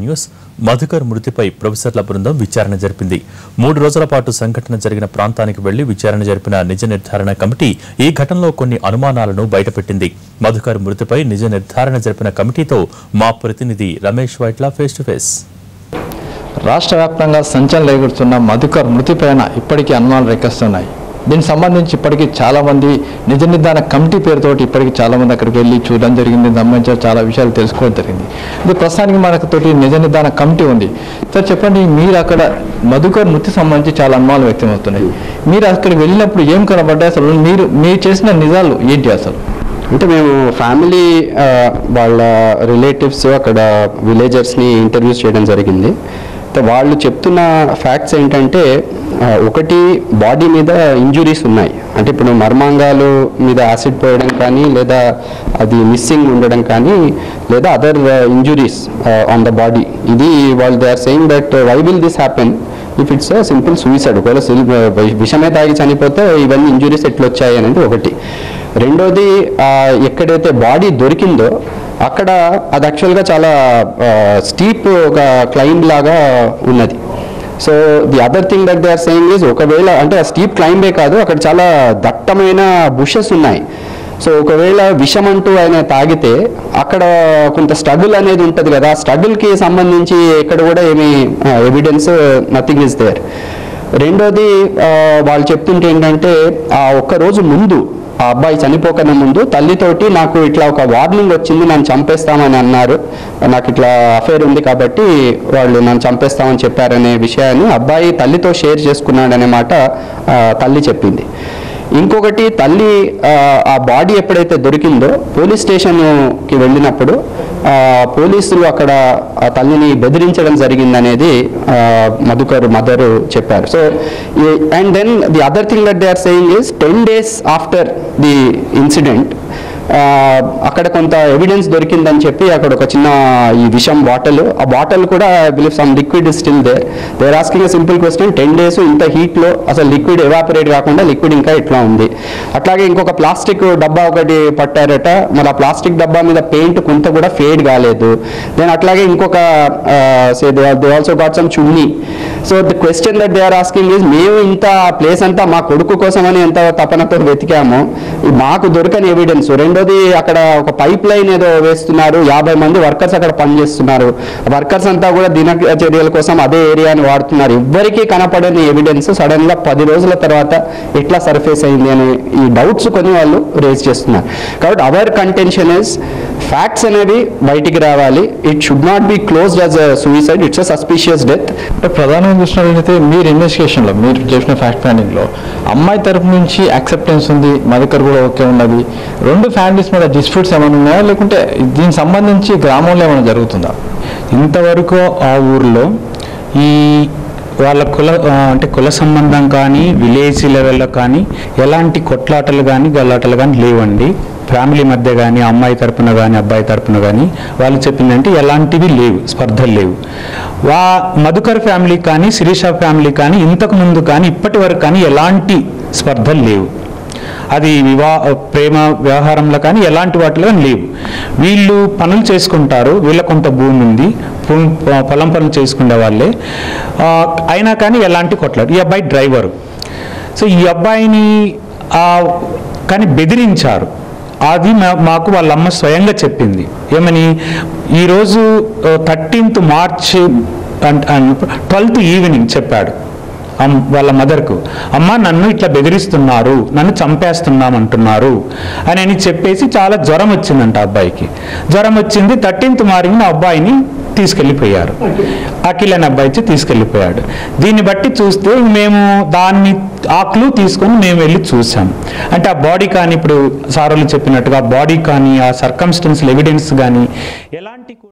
News Madhukar మృతిపై ప్రొఫెసర్ల బృందం విచారణ జరిపింది. 3 రోజుల పాటు సంఘటన జరిగిన ప్రాంతానికి వెళ్లి విచారణ జరిపిన నిజ నిర్ధారణ కమిటీ ఈ ఘటనలో కొన్ని అనుమానాలను బయటపెట్టింది. మధుకర్ మృతిపై నిజ నిర్ధారణ జరిపిన కమిటీతో మా ప్రతినిధి Ramesh Vaitla face to face. రాష్ట్ర వ్యాప్తంగా సంచలనం రేగుతున్న మధుకర్ మృతిపైన ఇప్పటికీ అనుమానాలు రేకెస్తున్నాయి. దీనికి సంబంధించి ఇప్పటికీ చాలామంది నిజ నిర్ధారణ కమిటీ పేరుతోటి ఇప్పటికీ చాలామంది అక్కడికి వెళ్ళి చూడడం జరిగింది. సంబంధించిన చాలా విషయాలు తెలుసుకోవడం జరిగింది. ఇది ప్రస్తుతానికి మనతోటి నిజ నిర్ధారణ కమిటీ ఉంది. సార్ చెప్పండి, మీరు అక్కడ మధుకర్ మృతి సంబంధించి చాలా అనుమానాలు వ్యక్తమవుతున్నాయి. మీరు అక్కడికి వెళ్ళినప్పుడు ఏం కనబడ్డాయి, అసలు మీరు చేసిన నిజాలు ఏంటి అసలు? అంటే మేము ఫ్యామిలీ వాళ్ళ రిలేటివ్స్ అక్కడ విలేజర్స్ని ఇంటర్వ్యూస్ చేయడం జరిగింది. వాళ్ళు చెప్తున్న ఫ్యాక్ట్స్ ఏంటంటే, ఒకటి బాడీ మీద ఇంజురీస్ ఉన్నాయి. అంటే ఇప్పుడు మర్మాంగాలు మీద యాసిడ్ పోయడం కానీ, లేదా అది మిస్సింగ్ ఉండడం కానీ, లేదా other injuries on the body. ఇది వాళ్ళు they are saying that why will this happen if it's simple suicide. ఒకవేళ విషమే తాగి చనిపోతే ఇవన్నీ ఇంజురీస్ ఎట్లా వచ్చాయి అనేది ఒకటి. రెండోది, ఎక్కడైతే బాడీ దొరికిందో అక్కడ అది యాక్చువల్గా చాలా స్టీప్ ఒక క్లైంబ్ లాగా ఉన్నది. So the other thing that they are saying is, ఒకవేళ అంటే ఆ స్టీప్ క్లైంబే కాదు, అక్కడ చాలా దట్టమైన బుషెస్ ఉన్నాయి. సో ఒకవేళ విషం అంటూ ఆయన తాగితే అక్కడ కొంత స్ట్రగుల్ అనేది ఉంటుంది కదా, ఆ స్ట్రగుల్కి సంబంధించి ఎక్కడ కూడా ఏమీ ఎవిడెన్స్ నథింగ్ ఈజ్ దేర్. రెండోది, వాళ్ళు చెప్తుంటే ఏంటంటే, ఆ ఒక్కరోజు ముందు ఆ అబ్బాయి చనిపోకనే ముందు తల్లితోటి నాకు ఇట్లా ఒక వార్నింగ్ వచ్చింది, నన్ను చంపేస్తామని అన్నారు, నాకు ఇట్లా అఫైర్ ఉంది కాబట్టి వాళ్ళు నన్ను చంపేస్తామని చెప్పారనే విషయాన్ని అబ్బాయి తల్లితో షేర్ చేసుకున్నాడనే మాట తల్లి చెప్పింది. ఇంకొకటి, తల్లి ఆ బాడీ ఎప్పుడైతే దొరికిందో పోలీస్ స్టేషన్కి వెళ్ళినప్పుడు పోలీసులు అక్కడ ఆ తల్లిని బెదిరించడం జరిగిందనేది మధుకర్ మదర్ చెప్పారు. So and then the other thing that they are saying is 10 days after the incident అక్కడ కొంత ఎవిడెన్స్ దొరికిందని చెప్పి అక్కడ ఒక చిన్న ఈ విషం బాటిల్, ఆ బాటిల్ కూడా I believe some liquid is still there. They are asking a simple question, 10 days ఇంత హీట్లో అసలు లిక్విడ్ ఎవాపరేట్ కాకుండా లిక్విడ్ ఇంకా ఇట్లా ఉంది. అట్లాగే ఇంకొక ప్లాస్టిక్ డబ్బా ఒకటి పట్టారట, మరి ఆ ప్లాస్టిక్ డబ్బా మీద పెయింట్ కొంత కూడా ఫేడ్ కాలేదు. దెన్ అట్లాగే ఇంకొక they also got some chunni. So the question that they are asking is, మేము ఇంత ప్లేస్ అంతా మా కొడుకు కోసమని ఎంత తపనతో వెతికాము, మాకు దొరకని ఎవిడెన్స్. రెండోది, అక్కడ ఒక పైప్ లైన్ ఏదో వేస్తున్నారు, 50 మంది వర్కర్స్ అక్కడ పనిచేస్తున్నారు, వర్కర్స్ అంతా కూడా దినచర్యల కోసం అదే ఏరియాని వాడుతున్నారు. ఎవ్వరికీ కనపడని ఎవిడెన్స్ సడన్ గా 10 రోజుల తర్వాత ఎట్లా సర్ఫేస్ అయింది అని ఈ డౌట్స్ కొన్ని వాళ్ళు రేజ్ చేస్తున్నారు. కాబట్టి అవర్ కంటెన్షన్ ఇస్, ఫ్యాక్ట్స్ అనేవి బయటికి రావాలి. It should not be closed as a suicide, it's a suspicious death. ప్రధానంగా చూసినట్లయితే మీరు ఇన్వెస్టిగేషన్లో మీరు చేసిన ఫ్యాక్ట్ ఫైండింగ్లో అమ్మాయి తరపు నుంచి యాక్సెప్టెన్స్ ఉంది, మధుకర్ కూడా ఓకే ఉన్నది. 2 ఫ్యామిలీస్ మీద డిస్ప్యూట్స్ ఏమైనా ఉన్నాయా, లేకుంటే దీనికి సంబంధించి గ్రామంలో ఏమైనా జరుగుతుందా? ఇంతవరకు ఆ ఊర్లో ఈ వాళ్ళ కుల సంబంధం కానీ విలేజ్ లెవెల్లో కానీ ఎలాంటి కొట్లాటలు కానీ గల్లాటలు కానీ లేవండి. ఫ్యామిలీ మధ్య కానీ అమ్మాయి తరపున కానీ అబ్బాయి తరపున కానీ వాళ్ళు చెప్పిందంటే ఎలాంటివి లేవు, స్పర్ధలు లేవు. మధుకర్ ఫ్యామిలీ కానీ శిరీష ఫ్యామిలీ కానీ ఇంతకు ముందు కానీ ఇప్పటి వరకు కానీ ఎలాంటి స్పర్ధలు లేవు. అది ప్రేమ వ్యవహారంలో కానీ ఎలాంటి వాటిలో లేవు. వీళ్ళు పనులు చేసుకుంటారు, వీళ్ళ కొంత భూమి ఉంది, పొలం పనులు చేసుకునే వాళ్ళే, అయినా కానీ ఎలాంటి కొట్లాడు. ఈ అబ్బాయి డ్రైవరు. సో ఈ అబ్బాయిని కానీ బెదిరించారు. అది మాకు వాళ్ళ అమ్మ స్వయంగా చెప్పింది. ఏమని, ఈరోజు 13th March 12th ఈవినింగ్ చెప్పాడు వాళ్ళ మదర్కు, అమ్మ నన్ను ఇట్లా బెదిరిస్తున్నారు, నన్ను చంపేస్తున్నామంటున్నారు అని చెప్పేసి చాలా జ్వరం వచ్చిందంట అబ్బాయికి. జ్వరం వచ్చింది. 13th మార్నింగ్ అబ్బాయిని తీసుకెళ్ళిపోయారు, అఖిల్ అనే అబ్బాయి తీసుకెళ్ళిపోయాడు. దీన్ని బట్టి చూస్తే మేము ఆ క్లూ తీసుకొని మేము వెళ్ళి చూసాం. అంటే ఆ బాడీ కానీ ఇప్పుడు సారోళ్ళు చెప్పినట్టుగా బాడీ కానీ ఆ సర్కమ్స్టెన్షియల్ ఎవిడెన్స్ కానీ ఎలాంటి